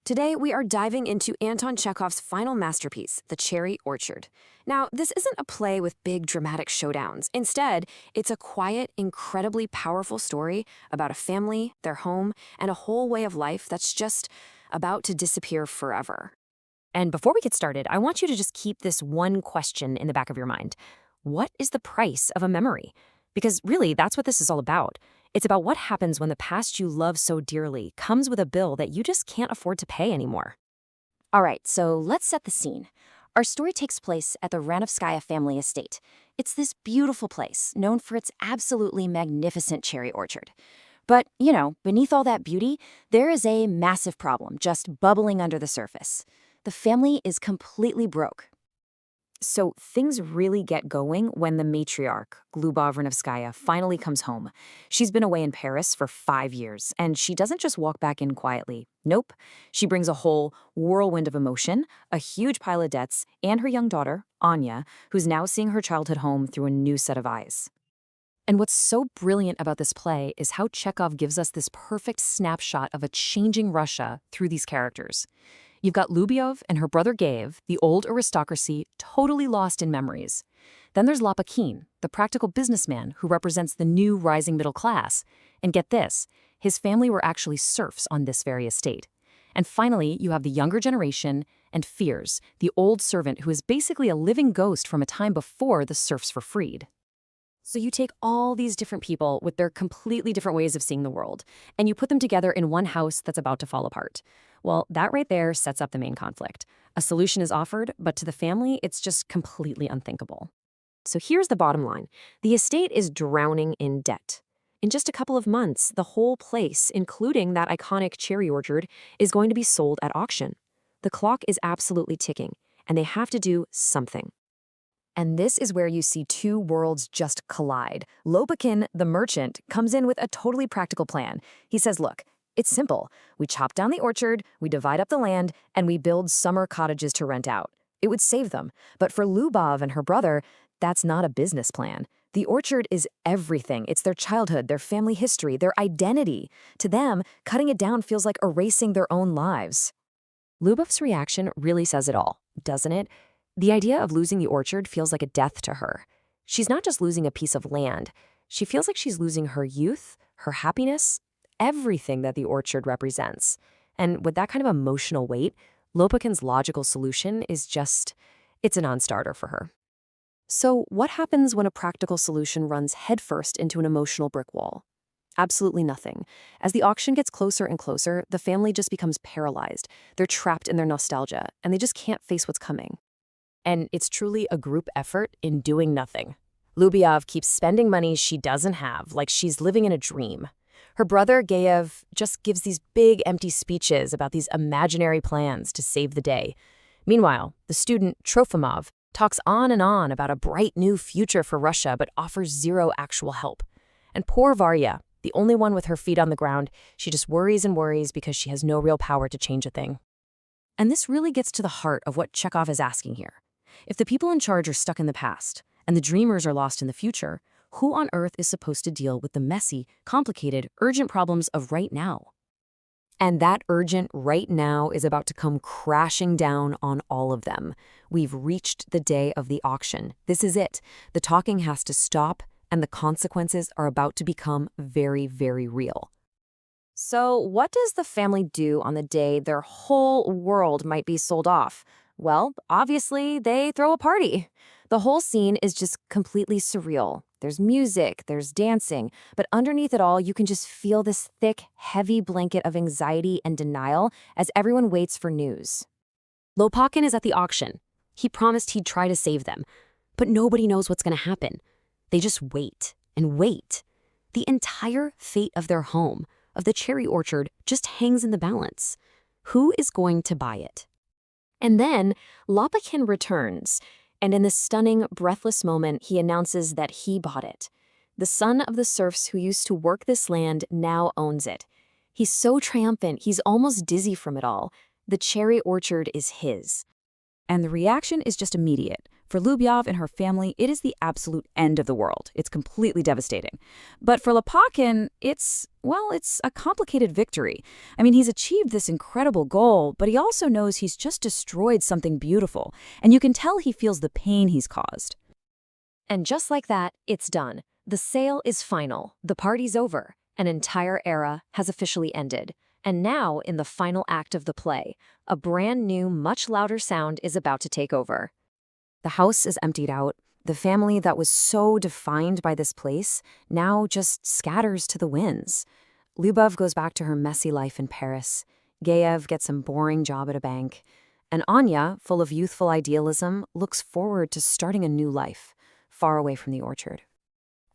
Today, we are diving into Anton Chekhov's final masterpiece, The Cherry Orchard. Now, this isn't a play with big dramatic showdowns. Instead, it's a quiet, incredibly powerful story about a family, their home, and a whole way of life that's just about to disappear forever. And before we get started, I want you to just keep this one question in the back of your mind. What is the price of a memory? Because really, that's what this is all about. It's about what happens when the past you love so dearly comes with a bill that you just can't afford to pay anymore. All right, so let's set the scene. Our story takes place at the Ranovskaya family estate. It's this beautiful place, known for its absolutely magnificent cherry orchard. But, beneath all that beauty, there is a massive problem just bubbling under the surface. The family is completely broke. So things really get going when the matriarch, Glubov Ranovskaya, finally comes home. She's been away in Paris for 5 years, and she doesn't just walk back in quietly. Nope. She brings a whole whirlwind of emotion, a huge pile of debts, and her young daughter, Anya, who's now seeing her childhood home through a new set of eyes. And what's so brilliant about this play is how Chekhov gives us this perfect snapshot of a changing Russia through these characters. You've got Lubyov and her brother Gaev, the old aristocracy, totally lost in memories. Then there's Lopakin, the practical businessman who represents the new rising middle class. And get this, his family were actually serfs on this very estate. And finally, you have the younger generation and Fiers, the old servant who is basically a living ghost from a time before the serfs were freed. So you take all these different people with their completely different ways of seeing the world, and you put them together in one house that's about to fall apart. Well, that right there sets up the main conflict. A solution is offered, but to the family, it's just completely unthinkable. So here's the bottom line. The estate is drowning in debt. In just a couple of months, the whole place, including that iconic cherry orchard, is going to be sold at auction. The clock is absolutely ticking, and they have to do something. And this is where you see two worlds just collide. Lopakin, the merchant, comes in with a totally practical plan. He says, look, it's simple. We chop down the orchard, we divide up the land, and we build summer cottages to rent out. It would save them. But for Lubov and her brother, that's not a business plan. The orchard is everything. It's their childhood, their family history, their identity. To them, cutting it down feels like erasing their own lives. Lubov's reaction really says it all, doesn't it? The idea of losing the orchard feels like a death to her. She's not just losing a piece of land. She feels like she's losing her youth, her happiness, everything that the orchard represents. And with that kind of emotional weight, Lopakin's logical solution is it's a non-starter for her. So what happens when a practical solution runs headfirst into an emotional brick wall? Absolutely nothing. As the auction gets closer and closer, the family just becomes paralyzed. They're trapped in their nostalgia, and they just can't face what's coming. And it's truly a group effort in doing nothing. Lubyov keeps spending money she doesn't have, like she's living in a dream. Her brother, Gaev, just gives these big, empty speeches about these imaginary plans to save the day. Meanwhile, the student, Trofimov, talks on and on about a bright new future for Russia, but offers zero actual help. And poor Varya, the only one with her feet on the ground, she just worries and worries because she has no real power to change a thing. And this really gets to the heart of what Chekhov is asking here. If the people in charge are stuck in the past, and the dreamers are lost in the future, who on earth is supposed to deal with the messy, complicated, urgent problems of right now? And that urgent right now is about to come crashing down on all of them. We've reached the day of the auction. This is it. The talking has to stop, and the consequences are about to become very, very real. So what does the family do on the day their whole world might be sold off? Well, obviously, they throw a party. The whole scene is just completely surreal. There's music, there's dancing, but underneath it all, you can just feel this thick, heavy blanket of anxiety and denial as everyone waits for news. Lopakin is at the auction. He promised he'd try to save them, but nobody knows what's going to happen. They just wait and wait. The entire fate of their home, of the cherry orchard, just hangs in the balance. Who is going to buy it? And then Lopakin returns, and in this stunning, breathless moment, he announces that he bought it. The son of the serfs who used to work this land now owns it. He's so triumphant, he's almost dizzy from it all. The cherry orchard is his. And the reaction is just immediate. For Lubyov and her family, it is the absolute end of the world. It's completely devastating. But for Lopakhin, it's a complicated victory. I mean, he's achieved this incredible goal, but he also knows he's just destroyed something beautiful, and you can tell he feels the pain he's caused. And just like that, it's done. The sale is final. The party's over. An entire era has officially ended. And now, in the final act of the play, a brand new, much louder sound is about to take over. The house is emptied out. The family that was so defined by this place now just scatters to the winds. Lyubov goes back to her messy life in Paris. Gayev gets some boring job at a bank. And Anya, full of youthful idealism, looks forward to starting a new life, far away from the orchard.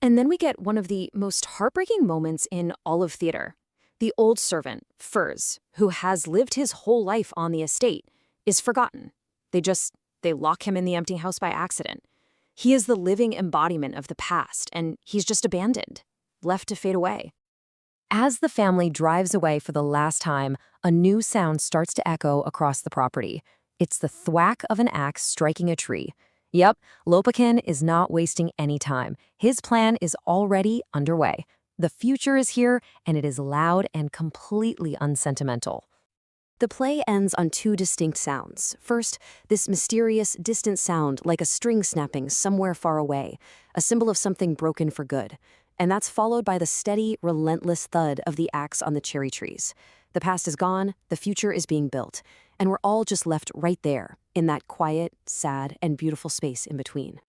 And then we get one of the most heartbreaking moments in all of theater. The old servant, Furs, who has lived his whole life on the estate, is forgotten. They lock him in the empty house by accident. He is the living embodiment of the past, and he's just abandoned, left to fade away. As the family drives away for the last time, a new sound starts to echo across the property. It's the thwack of an axe striking a tree. Yep, Lopakhin is not wasting any time. His plan is already underway. The future is here, and it is loud and completely unsentimental. The play ends on two distinct sounds. First, this mysterious, distant sound like a string snapping somewhere far away, a symbol of something broken for good. And that's followed by the steady, relentless thud of the axe on the cherry trees. The past is gone, the future is being built, and we're all just left right there, in that quiet, sad, and beautiful space in between.